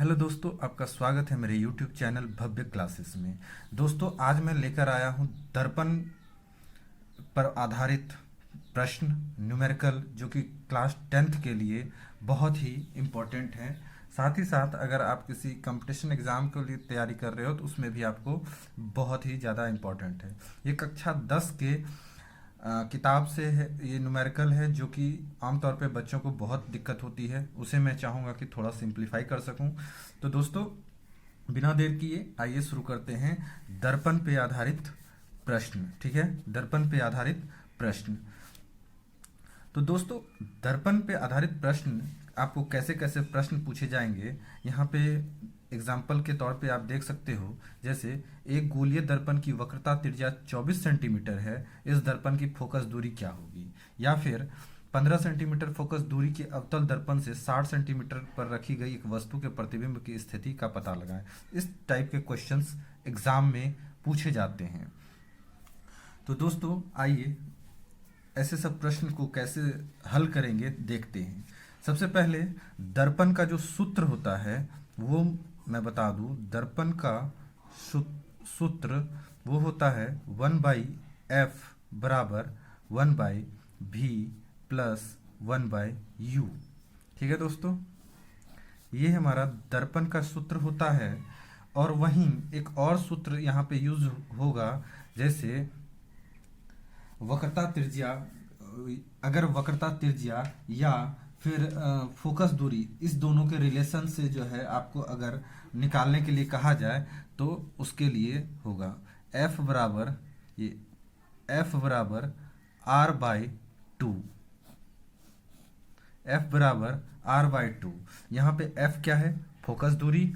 Hello दोस्तों, आपका स्वागत है मेरे YouTube चैनल भव्य क्लासेस में। दोस्तों, आज मैं लेकर आया हूं दर्पण पर आधारित प्रश्न न्यूमेरिकल, जो कि क्लास 10th के लिए बहुत ही इम्पोर्टेंट है। साथ ही साथ अगर आप किसी कंपटीशन एग्ज़ाम के लिए तैयारी कर रहे हो तो उसमें भी आपको बहुत ही ज़्यादा इम्पोर्टेंट है। ये कक्षा 10 के किताब से है, ये न्यूमेरिकल है जो कि आमतौर पे बच्चों को बहुत दिक्कत होती है, उसे मैं चाहूँगा कि थोड़ा सिंप्लीफाई कर सकूँ। तो दोस्तों, बिना देर किए आइए शुरू करते हैं दर्पण पे आधारित प्रश्न। ठीक है, दर्पण पे आधारित प्रश्न। तो दोस्तों, दर्पण पे आधारित प्रश्न आपको कैसे कैसे प्रश्न पूछे जाएंगे, यहाँ पे एग्जाम्पल के तौर पे आप देख सकते हो। जैसे एक गोलीय दर्पण की वक्रता त्रिज्या 24 सेंटीमीटर है, इस दर्पण की फोकस दूरी क्या होगी। या फिर 15 सेंटीमीटर फोकस दूरी के अवतल दर्पण से 60 सेंटीमीटर पर रखी गई एक वस्तु के प्रतिबिंब की स्थिति का पता लगाएं। इस टाइप के क्वेश्चंस एग्जाम में पूछे जाते हैं। तो दोस्तों, आइए ऐसे सब प्रश्न को कैसे हल करेंगे देखते हैं। सबसे पहले दर्पण का जो सूत्र होता है वो मैं बता दूं। दर्पण का सूत्र वो होता है 1/f बराबर 1/v प्लस 1/u। ठीक है दोस्तों, ये हमारा दर्पण का सूत्र होता है। और वहीं एक और सूत्र यहाँ पे यूज होगा, जैसे वक्रता त्रिज्या। अगर वक्रता त्रिज्या या फिर फोकस दूरी, इस दोनों के रिलेशन से जो है आपको अगर निकालने के लिए कहा जाए तो उसके लिए होगा f बराबर r/2। f बराबर r/2। यहाँ पे f क्या है? फोकस दूरी।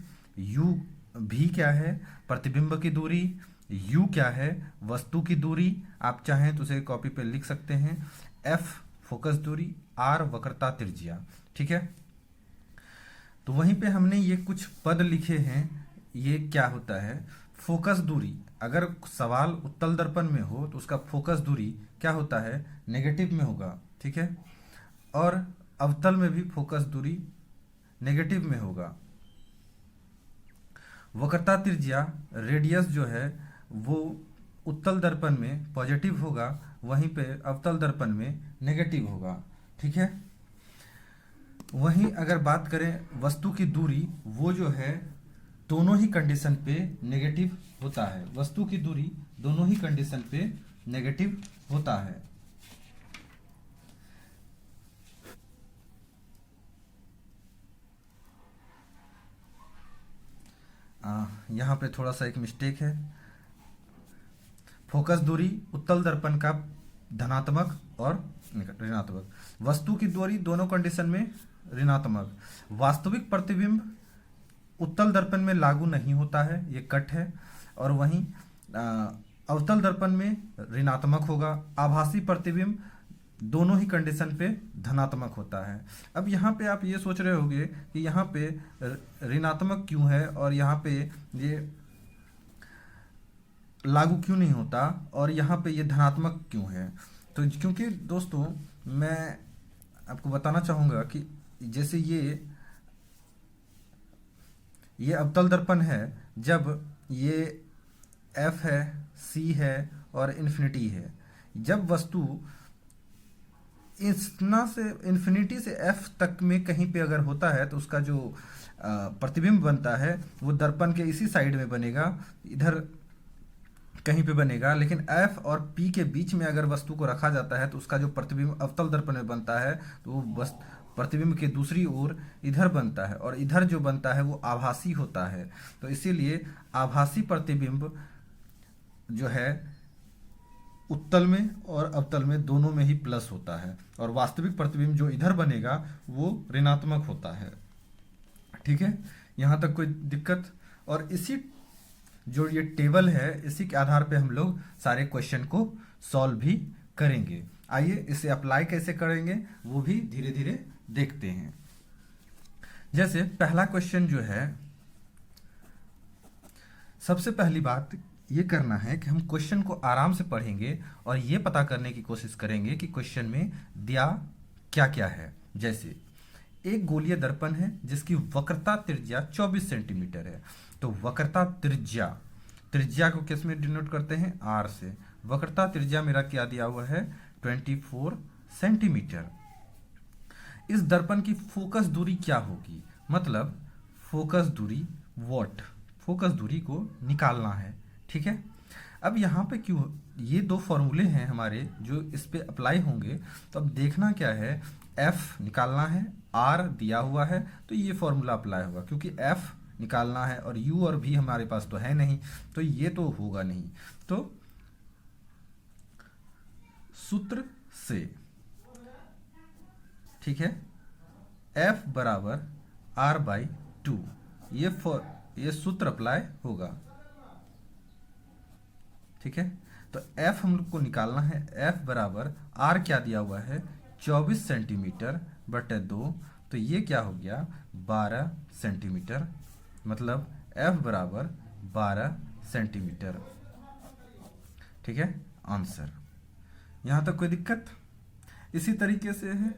u भी क्या है? प्रतिबिंब की दूरी। u क्या है? वस्तु की दूरी। आप चाहें तो उसे कॉपी पे लिख सकते हैं। f फोकस दूरी, r वक्रता त्रिज्या। ठीक है, तो वहीं पे हमने ये कुछ पद लिखे हैं। ये क्या होता है? फोकस दूरी। अगर सवाल उत्तल दर्पण में हो तो उसका फोकस दूरी क्या होता है? नेगेटिव में होगा। ठीक है, और अवतल में भी फोकस दूरी नेगेटिव में होगा। वक्रता त्रिज्या, रेडियस जो है वो उत्तल दर्पण में पॉजिटिव होगा, वहीं पे अवतल दर्पण में नेगेटिव होगा। ठीक है, वहीं अगर बात करें वस्तु की दूरी, वो जो है दोनों ही कंडीशन पे नेगेटिव होता है। वस्तु की दूरी दोनों ही कंडीशन पे नेगेटिव होता है। यहाँ पे थोड़ा सा एक मिस्टेक है। फोकस दूरी उत्तल दर्पण का धनात्मक और ऋणात्मक, वस्तु की दूरी दोनों कंडीशन में ऋणात्मक। वास्तविक प्रतिबिंब उत्तल दर्पण में लागू नहीं होता है, ये कट है। और वहीं अवतल दर्पण में ऋणात्मक होगा। आभासी प्रतिबिंब दोनों ही कंडीशन पे धनात्मक होता है। अब यहाँ पे आप ये सोच रहे होंगे कि यहाँ पे ऋणात्मक क्यों है और यहाँ पे ये लागू क्यों नहीं होता और यहाँ पे ये धनात्मक क्यों है। तो क्योंकि दोस्तों, मैं आपको बताना चाहूँगा कि जैसे ये अवतल दर्पण है, जब ये f है, c है और इन्फिनिटी है। जब वस्तु इतना से इन्फिनिटी से f तक में कहीं पे अगर होता है तो उसका जो प्रतिबिंब बनता है वो दर्पण के इसी साइड में बनेगा, इधर कहीं पे बनेगा। लेकिन f और p के बीच में अगर वस्तु को रखा जाता है तो उसका जो प्रतिबिंब अवतल दर्पण में बनता है तो वो बस प्रतिबिंब के दूसरी ओर इधर बनता है, और इधर जो बनता है वो आभासी होता है। तो इसीलिए आभासी प्रतिबिंब जो है उत्तल में और अवतल में दोनों में ही प्लस होता है, और वास्तविक प्रतिबिंब जो इधर बनेगा वो ऋणात्मक होता है। ठीक है, यहाँ तक कोई दिक्कत? और इसी जो ये टेबल है, इसी के आधार पे हम लोग सारे क्वेश्चन को सॉल्व भी करेंगे। आइए इसे अप्लाई कैसे करेंगे वो भी धीरे धीरे देखते हैं। जैसे पहला क्वेश्चन जो है, सबसे पहली बात ये करना है कि हम क्वेश्चन को आराम से पढ़ेंगे और ये पता करने की कोशिश करेंगे कि क्वेश्चन में दिया क्या क्या है। जैसे एक गोलीय दर्पण है जिसकी वक्रता त्रिज्या 24 सेंटीमीटर है। तो वक्रता त्रिज्या, त्रिज्या को किस में डिनोट करते हैं? आर से। वक्रता त्रिज्या मेरा क्या दिया हुआ है? 24 सेंटीमीटर। इस दर्पण की फोकस दूरी क्या होगी? मतलब फोकस दूरी वॉट, फोकस दूरी को निकालना है। ठीक है, अब यहाँ पे क्यों ये दो फॉर्मूले हैं हमारे जो इस पे अप्लाई होंगे, तो अब देखना क्या है, एफ निकालना है, आर दिया हुआ है तो ये फॉर्मूला अप्लाई होगा, क्योंकि एफ निकालना है और यू और भी हमारे पास तो है नहीं, तो ये तो होगा नहीं। तो सूत्र से, ठीक है, एफ बराबर आर बाई 2, ये सूत्र अप्लाई होगा। ठीक है, तो एफ हम लोग को निकालना है, एफ बराबर आर क्या दिया हुआ है? 24 सेंटीमीटर बटे 2, तो ये क्या हो गया? 12 सेंटीमीटर। मतलब एफ बराबर 12 सेंटीमीटर। ठीक है, आंसर। यहाँ तक कोई दिक्कत? इसी तरीके से है,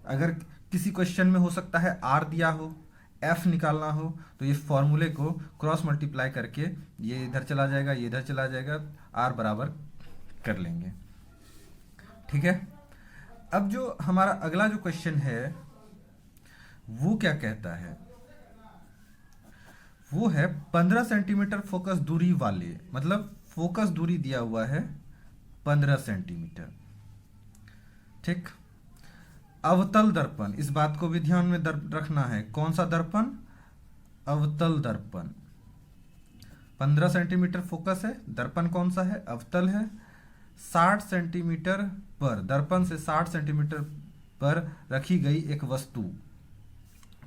अगर किसी क्वेश्चन में हो सकता है आर दिया हो, एफ निकालना हो, तो ये फॉर्मूले को क्रॉस मल्टीप्लाई करके ये इधर चला जाएगा, ये इधर चला जाएगा, आर बराबर कर लेंगे। ठीक है, अब जो हमारा अगला जो क्वेश्चन है वो क्या कहता है? वो है 15 सेंटीमीटर फोकस दूरी वाले, मतलब फोकस दूरी दिया हुआ है 15 सेंटीमीटर। ठीक, अवतल दर्पण, इस बात को भी ध्यान में रखना है। कौन सा दर्पण? अवतल दर्पण। 15 सेंटीमीटर फोकस है, दर्पण कौन सा है? अवतल है। 60 सेंटीमीटर पर, दर्पण से 60 सेंटीमीटर पर रखी गई एक वस्तु,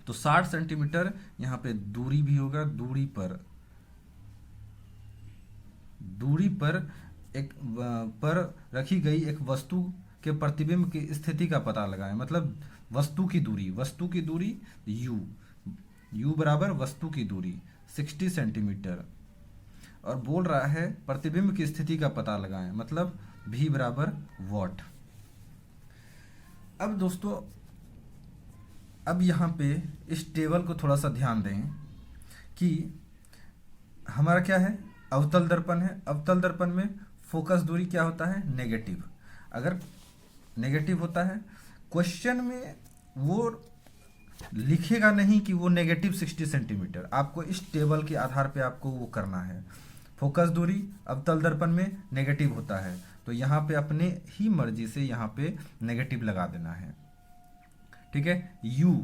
तो 60 सेंटीमीटर यहाँ पे दूरी भी होगा, दूरी पर रखी गई एक वस्तु के प्रतिबिंब की स्थिति का पता लगाएं। मतलब वस्तु की दूरी u बराबर वस्तु की दूरी 60 सेंटीमीटर, और बोल रहा है प्रतिबिंब की स्थिति का पता लगाएं, मतलब v बराबर वॉट। अब दोस्तों, अब यहाँ पे इस टेबल को थोड़ा सा ध्यान दें कि हमारा क्या है? अवतल दर्पण है। अवतल दर्पण में फोकस दूरी क्या होता है? नेगेटिव। अगर नेगेटिव होता है, क्वेश्चन में वो लिखेगा नहीं कि वो नेगेटिव 60 सेंटीमीटर, आपको इस टेबल के आधार पे आपको वो करना है। फोकस दूरी अवतल दर्पण में नेगेटिव होता है, तो यहाँ पे अपने ही मर्जी से यहाँ पे नेगेटिव लगा देना है। ठीक है, u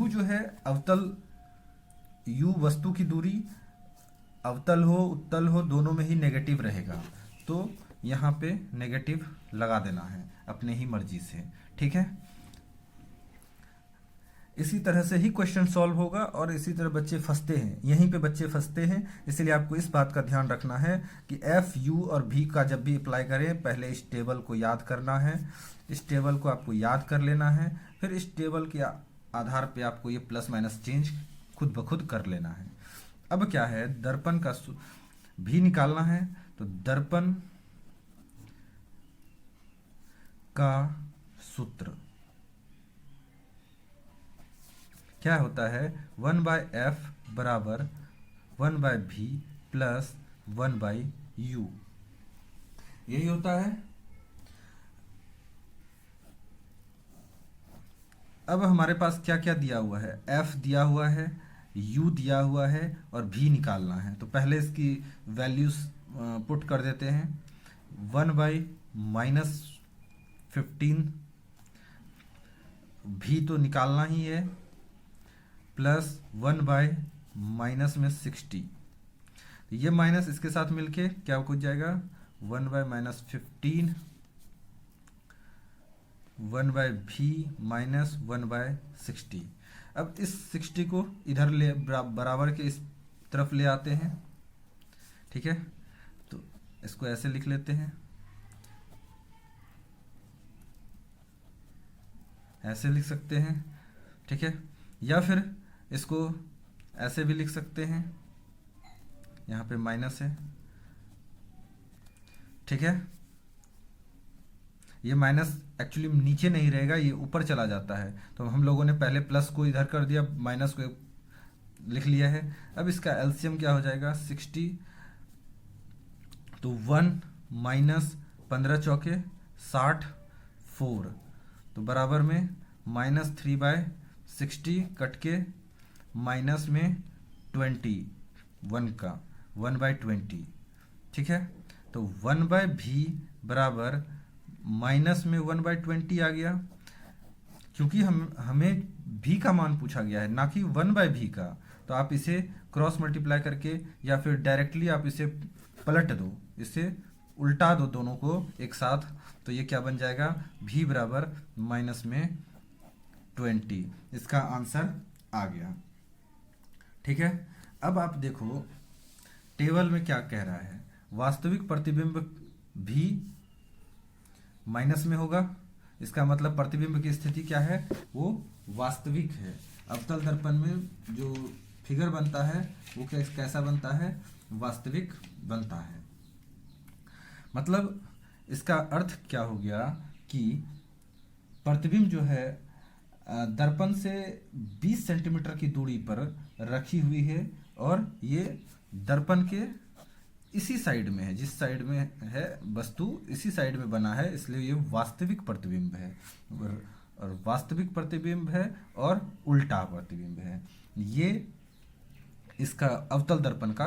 जो है अवतल, u वस्तु की दूरी, अवतल हो उत्तल हो दोनों में ही नेगेटिव रहेगा, तो यहाँ पे नेगेटिव लगा देना है अपने ही मर्जी से। ठीक है, इसी तरह से ही क्वेश्चन सॉल्व होगा और इसी तरह बच्चे फंसते हैं, यहीं पे बच्चे फंसते हैं। इसलिए आपको इस बात का ध्यान रखना है कि एफ, यू और भी का जब भी अप्लाई करें, पहले इस टेबल को याद करना है, इस टेबल को आपको याद कर लेना है, फिर इस टेबल के आधार पे आपको ये प्लस माइनस चेंज खुद ब खुद कर लेना है। अब क्या है, दर्पण का भी निकालना है, तो दर्पण का सूत्र क्या होता है? 1/f बराबर 1/v प्लस 1/u, यही होता है। अब हमारे पास क्या क्या दिया हुआ है? f दिया हुआ है, u दिया हुआ है और v निकालना है। तो पहले इसकी वैल्यूज पुट कर देते हैं। 1/-15, v तो निकालना ही है, प्लस 1/-60, ये माइनस इसके साथ मिलके क्या हो जाएगा? 1/-15, 1/v माइनस 1/60। अब इस 60 को इधर ले बराबर के इस तरफ ले आते हैं। ठीक है, तो इसको ऐसे लिख लेते हैं, ऐसे लिख सकते हैं। ठीक है, या फिर इसको ऐसे भी लिख सकते हैं, यहाँ पे माइनस है। ठीक है, ये माइनस एक्चुअली नीचे नहीं रहेगा, ये ऊपर चला जाता है, तो हम लोगों ने पहले प्लस को इधर कर दिया, माइनस को लिख लिया है। अब इसका एलसीएम क्या हो जाएगा 60, तो 1 माइनस 15 चौके 60 4, तो बराबर में -3/60 कट के माइनस में 20 1 का 1/20, ठीक है। तो 1/v बराबर माइनस में 1/20 आ गया, क्योंकि हमें v का मान पूछा गया है ना कि 1/v का। तो आप इसे क्रॉस मल्टीप्लाई करके या फिर डायरेक्टली आप इसे पलट दो, इसे उल्टा दो दोनों को एक साथ, तो ये क्या बन जाएगा v बराबर माइनस में 20। इसका आंसर आ गया, ठीक है। अब आप देखो टेबल में क्या कह रहा है, वास्तविक प्रतिबिंब भी माइनस में होगा, इसका मतलब प्रतिबिंब की स्थिति क्या है, वो वास्तविक है। अवतल दर्पण में जो फिगर बनता है वो कैसा बनता है, वास्तविक बनता है। मतलब इसका अर्थ क्या हो गया कि प्रतिबिंब जो है दर्पण से 20 सेंटीमीटर की दूरी पर रखी हुई है, और ये दर्पण के इसी साइड में है, जिस साइड में है वस्तु इसी साइड में बना है, इसलिए ये वास्तविक प्रतिबिंब है। और वास्तविक प्रतिबिंब है और उल्टा प्रतिबिंब है, ये इसका अवतल दर्पण का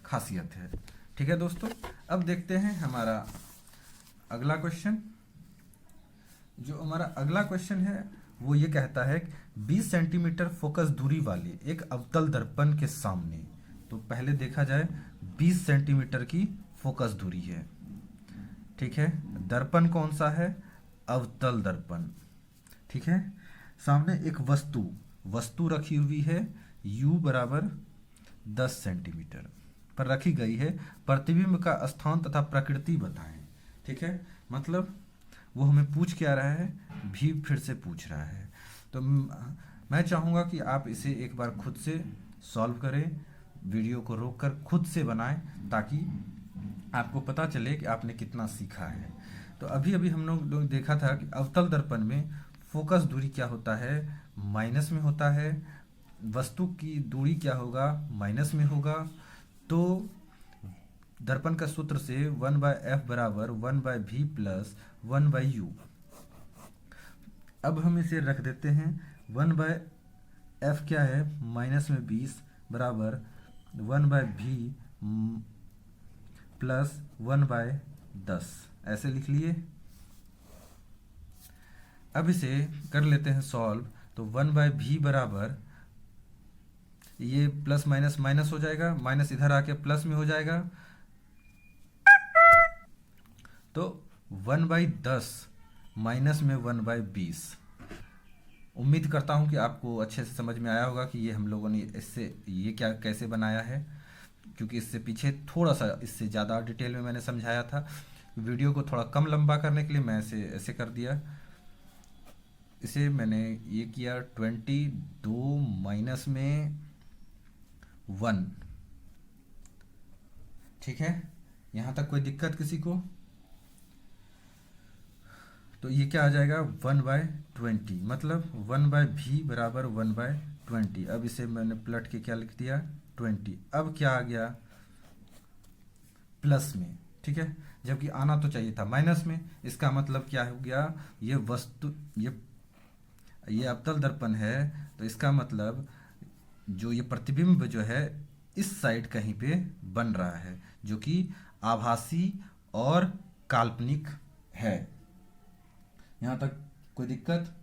खासियत है, ठीक है दोस्तों। अब देखते हैं हमारा अगला क्वेश्चन। जो हमारा अगला क्वेश्चन है वो ये कहता है 20 सेंटीमीटर फोकस दूरी वाले एक अवतल दर्पण के सामने, तो पहले देखा जाए 20 सेंटीमीटर की फोकस दूरी है, ठीक है। दर्पण कौन सा है, अवतल दर्पण, ठीक है। सामने एक वस्तु रखी हुई है, u बराबर 10 सेंटीमीटर पर रखी गई है, प्रतिबिंब का स्थान तथा प्रकृति बताएं, ठीक है। मतलब वो हमें पूछ क्या रहा है, भी फिर से पूछ रहा है। तो मैं चाहूँगा कि आप इसे एक बार खुद से सॉल्व करें, वीडियो को रोककर खुद से बनाएं, ताकि आपको पता चले कि आपने कितना सीखा है। तो अभी अभी हम लोग देखा था कि अवतल दर्पण में फोकस दूरी क्या होता है, माइनस में होता है, वस्तु की दूरी क्या होगा, माइनस में होगा। तो दर्पण का सूत्र से 1/f बराबर 1/v प्लस 1/u। अब हम इसे रख देते हैं, 1/f क्या है, माइनस में 20 बराबर 1/v प्लस 1/10, ऐसे लिख लिए। अब इसे कर लेते हैं सॉल्व, तो 1/v बराबर ये प्लस माइनस माइनस हो जाएगा, माइनस इधर आके प्लस में हो जाएगा, तो 1/10 माइनस में 1/20। उम्मीद करता हूँ कि आपको अच्छे से समझ में आया होगा कि ये हम लोगों ने इससे ये क्या कैसे बनाया है, क्योंकि इससे पीछे थोड़ा सा इससे ज़्यादा डिटेल में मैंने समझाया था। वीडियो को थोड़ा कम लंबा करने के लिए मैं इसे ऐसे कर दिया। इसे मैंने ये किया 22 माइनस में 1, ठीक है। यहाँ तक कोई दिक्कत किसी को? तो ये क्या आ जाएगा 1/20, मतलब 1/v बराबर 1/20। अब इसे मैंने पलट के क्या लिख दिया 20। अब क्या आ गया प्लस में, ठीक है, जबकि आना तो चाहिए था माइनस में। इसका मतलब क्या हो गया, ये वस्तु ये अवतल दर्पण है, तो इसका मतलब जो ये प्रतिबिंब जो है इस साइड कहीं पे बन रहा है, जो कि आभासी और काल्पनिक है। यहाँ तक कोई दिक्कत?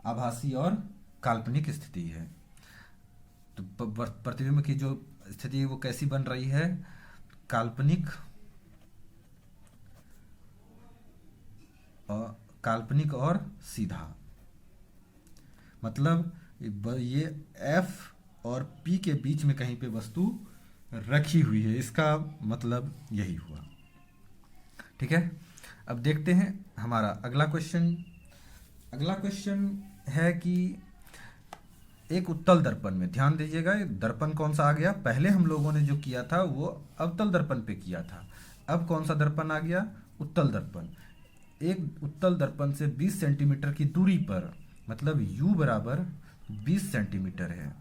आभासी और काल्पनिक स्थिति है। तो प्रतिबिंब की जो स्थिति है वो कैसी बन रही है, काल्पनिक और सीधा। मतलब ये F और P के बीच में कहीं पे वस्तु रखी हुई है, इसका मतलब यही हुआ, ठीक है। अब देखते हैं हमारा अगला क्वेश्चन। अगला क्वेश्चन है कि एक उत्तल दर्पण में, ध्यान दीजिएगा ये दर्पण कौन सा आ गया, पहले हम लोगों ने जो किया था वो अवतल दर्पण पे किया था। अब कौन सा दर्पण आ गया, उत्तल दर्पण। एक उत्तल दर्पण से 20 सेंटीमीटर की दूरी पर, मतलब u बराबर 20 सेंटीमीटर है,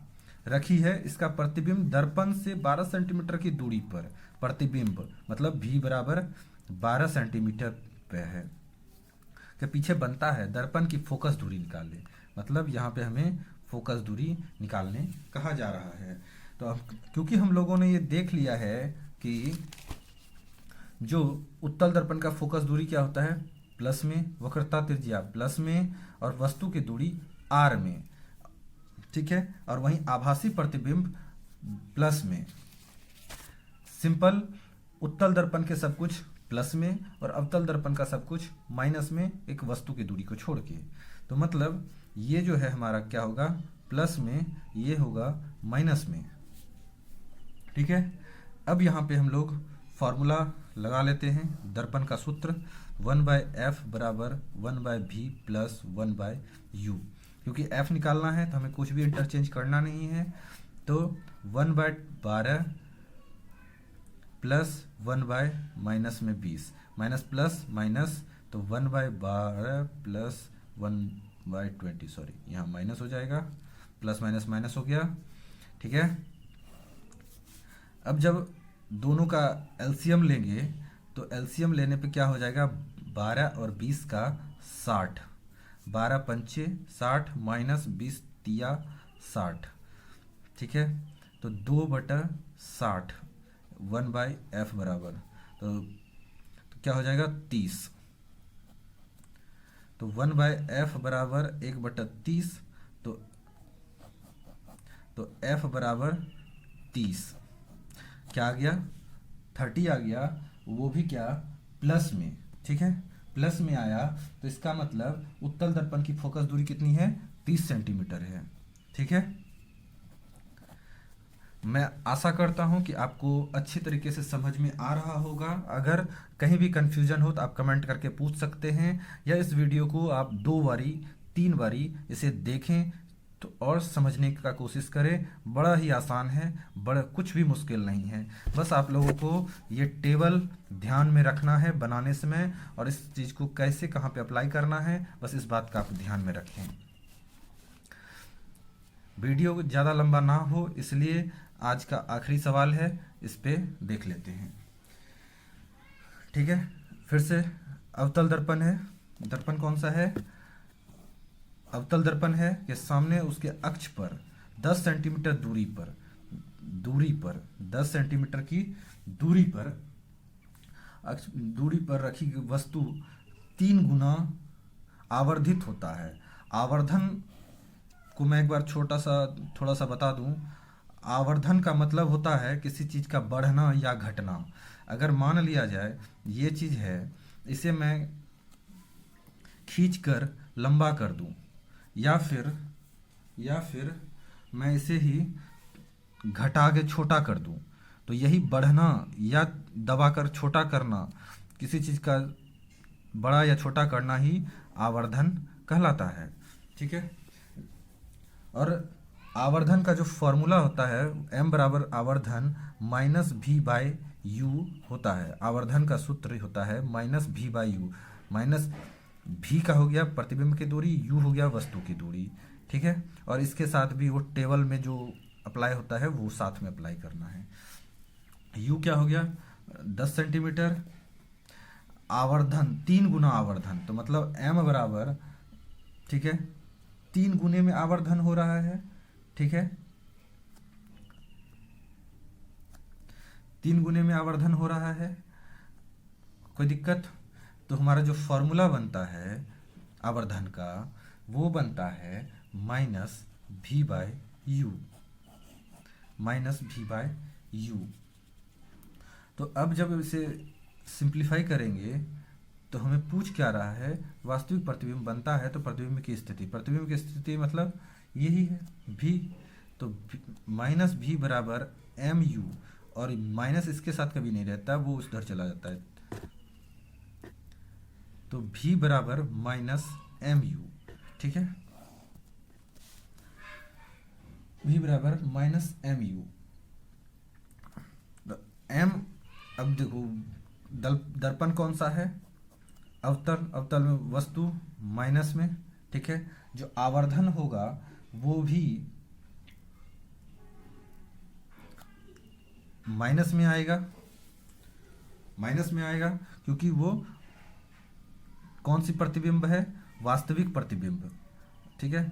रखी है। इसका प्रतिबिंब दर्पण से 12 सेंटीमीटर की दूरी पर, प्रतिबिंब मतलब v बराबर 12 सेंटीमीटर पे है, के पीछे बनता है। दर्पण की फोकस दूरी निकाले, मतलब यहाँ पे हमें फोकस दूरी निकालने कहा जा रहा है। तो अब क्योंकि हम लोगों ने ये देख लिया है कि जो उत्तल दर्पण का फोकस दूरी क्या होता है, प्लस में, वक्रता त्रिज्या प्लस में, और वस्तु की दूरी r में, ठीक है। और वहीं आभासी प्रतिबिंब प्लस में। सिंपल, उत्तल दर्पण के सब कुछ प्लस में और अवतल दर्पण का सब कुछ माइनस में, एक वस्तु की दूरी को छोड़ के। तो मतलब ये जो है हमारा क्या होगा, प्लस में, ये होगा माइनस में, ठीक है। अब यहाँ पे हम लोग फॉर्मूला लगा लेते हैं। दर्पण का सूत्र 1/f बराबर 1/v प्लस 1/u। क्योंकि f निकालना है तो हमें कुछ भी इंटरचेंज करना नहीं है। तो 1/12 प्लस 1/माइनस में 20, माइनस प्लस माइनस, तो 1/12 प्लस 1/20, सॉरी यहाँ माइनस हो जाएगा, प्लस माइनस माइनस हो गया, ठीक है। अब जब दोनों का एलसीएम लेंगे तो एलसीएम लेने पे क्या हो जाएगा, 12 और 20 का 60, 12 पंचे 60 माइनस 20 तिया 60, ठीक है। तो 2/60 1/f बराबर, तो क्या हो जाएगा 30। तो 1/f बराबर 1/30, तो f बराबर 30, क्या आ गया 30 आ गया, वो भी क्या प्लस में, ठीक है, प्लस में आया। तो इसका मतलब उत्तल दर्पण की फोकस दूरी कितनी है, 30 सेंटीमीटर है, ठीक है। मैं आशा करता हूं कि आपको अच्छी तरीके से समझ में आ रहा होगा। अगर कहीं भी कंफ्यूजन हो तो आप कमेंट करके पूछ सकते हैं, या इस वीडियो को आप 2 बारी 3 बारी इसे देखें तो और समझने का कोशिश करें। बड़ा ही आसान है, बड़ा कुछ भी मुश्किल नहीं है। बस आप लोगों को ये टेबल ध्यान में रखना है बनाने समय, और इस चीज़ को कैसे कहाँ पे अप्लाई करना है, बस इस बात का आप ध्यान में रखें। वीडियो ज़्यादा लंबा ना हो इसलिए आज का आखिरी सवाल है, इस पे देख लेते हैं, ठीक है। फिर से अवतल दर्पण है, दर्पण कौन सा है, अवतल दर्पण है कि सामने उसके अक्ष पर 10 सेंटीमीटर दूरी पर 10 सेंटीमीटर की दूरी पर रखी गई वस्तु 3 गुना आवर्धित होता है। आवर्धन को मैं एक बार थोड़ा सा बता दूं। आवर्धन का मतलब होता है किसी चीज़ का बढ़ना या घटना। अगर मान लिया जाए ये चीज़ है, इसे मैं खींचकर लंबा कर दूं, या फिर मैं इसे ही घटा के छोटा कर दूं, तो यही बढ़ना या दबाकर छोटा करना, किसी चीज़ का बड़ा या छोटा करना ही आवर्धन कहलाता है, ठीक है। और आवर्धन का जो फॉर्मूला होता है, m बराबर आवर्धन माइनस v/u होता है। आवर्धन का सूत्र होता है माइनस v/u। माइनस v का हो गया प्रतिबिंब की दूरी, u हो गया वस्तु की दूरी, ठीक है। और इसके साथ भी वो टेबल में जो अप्लाई होता है वो साथ में अप्लाई करना है। u क्या हो गया 10 सेंटीमीटर, आवर्धन 3 गुना आवर्धन, तो मतलब m बराबर, ठीक है, 3 गुने में आवर्धन हो रहा है, ठीक है, 3 गुने में आवर्धन हो रहा है, कोई दिक्कत। तो हमारा जो फॉर्मूला बनता है आवर्धन का, वो बनता है माइनस v/u, माइनस v/u। तो अब जब इसे सिंप्लीफाई करेंगे तो हमें पूछ क्या रहा है, वास्तविक प्रतिबिंब बनता है तो प्रतिबिंब की स्थिति मतलब यही है v। तो माइनस v बराबर mu, और माइनस इसके साथ कभी नहीं रहता, वो उधर चला जाता है। तो v बराबर माइनस mu, ठीक है, v बराबर माइनस mu। तो m, अब देखो दर्पण कौन सा है, अवतल, अवतल में वस्तु माइनस में, ठीक है। जो आवर्धन होगा वो भी माइनस में आएगा, माइनस में आएगा, क्योंकि वो कौन सी प्रतिबिंब है, वास्तविक प्रतिबिंब, ठीक है।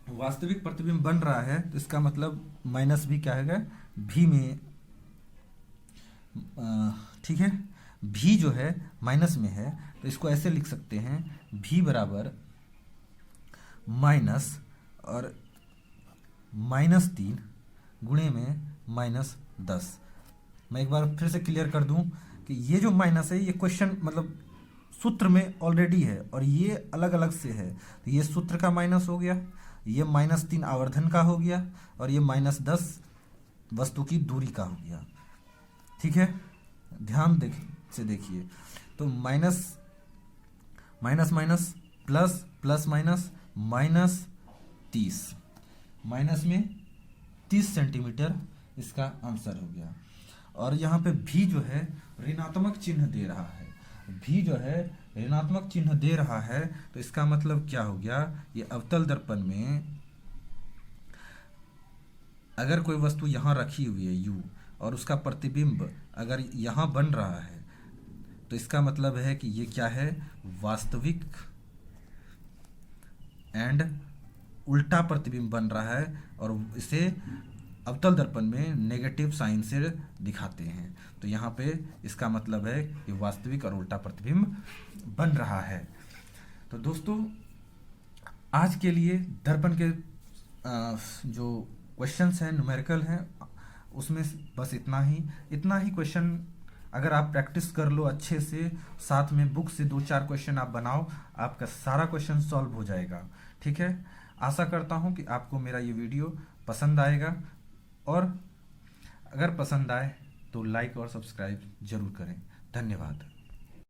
वास्तविक प्रतिबिंब बन रहा है तो इसका मतलब माइनस भी क्या है, भी में, ठीक है। भी जो है माइनस में है तो इसको ऐसे लिख सकते हैं, भी बराबर माइनस और -3 गुणे में -10। मैं एक बार फिर से क्लियर कर दूं कि ये जो माइनस है ये क्वेश्चन मतलब सूत्र में ऑलरेडी है और ये अलग अलग से है, तो ये सूत्र का माइनस हो गया, ये -3 आवर्धन का हो गया और ये -10 वस्तु की दूरी का हो गया, ठीक है। ध्यान से देखिए, तो minus minus minus plus, plus minus -30, minus में 30 सेंटीमीटर इसका आंसर हो गया। और यहाँ पे भी जो है ऋणात्मक चिन्ह दे रहा है, भी जो है ऋणात्मक चिन्ह दे रहा है तो इसका मतलब क्या हो गया, ये अवतल दर्पण में अगर कोई वस्तु यहाँ रखी हुई है u और उसका प्रतिबिंब अगर यहाँ बन रहा है तो इसका मतलब है कि ये क्या है, वास्तविक एंड उल्टा प्रतिबिंब बन रहा है और इसे अवतल दर्पण में नेगेटिव साइन से दिखाते हैं। तो यहाँ पे इसका मतलब है कि वास्तविक और उल्टा प्रतिबिंब बन रहा है। तो दोस्तों आज के लिए दर्पण के जो क्वेश्चंस हैं, न्यूमेरिकल हैं, उसमें बस इतना ही क्वेश्चन अगर आप प्रैक्टिस कर लो अच्छे से, साथ में बुक से 2-4 क्वेश्चन आप बनाओ, आपका सारा क्वेश्चन सॉल्व हो जाएगा, ठीक है। आशा करता हूँ कि आपको मेरा ये वीडियो पसंद आएगा और अगर पसंद आए तो लाइक और सब्सक्राइब जरूर करें। धन्यवाद।